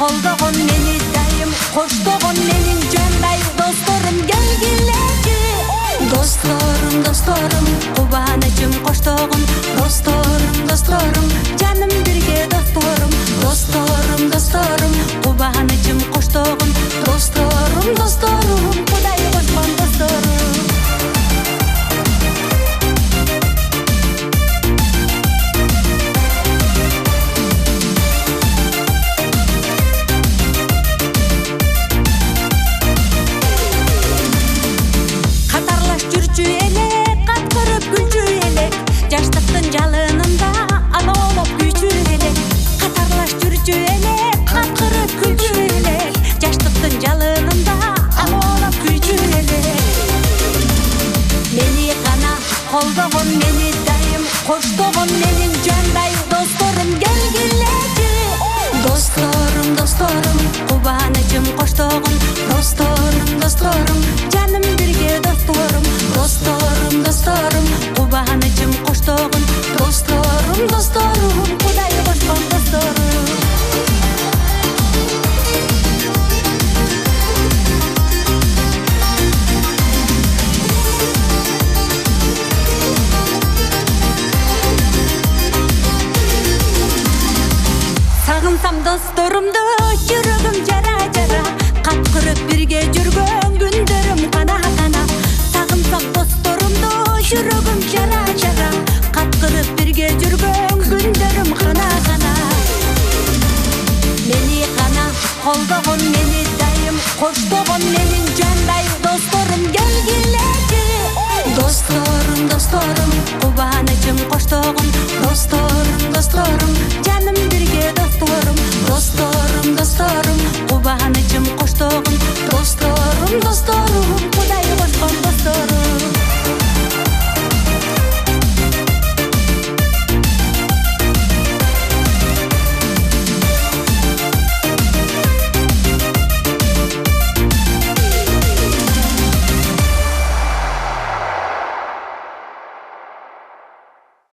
колдогон мени дайым, коштогон менин жандай досторум келгилечи. Досторум, кубанычым коштогон, досторум, жаным бирге досторум, кубанычым коштогон, досторум, кудай кошкон досторум. Жаштыктын жалынында алоолоп күйчү элек, катарлаш жүрчү элек, каткырып күлчү элек. Жаштыктын жалынында алоолоп күйчү элек. Мени гана колдогон мени дайым, коштогон менин жандай досторум келгилечи. Досторум, кубанычым коштогон, досторум.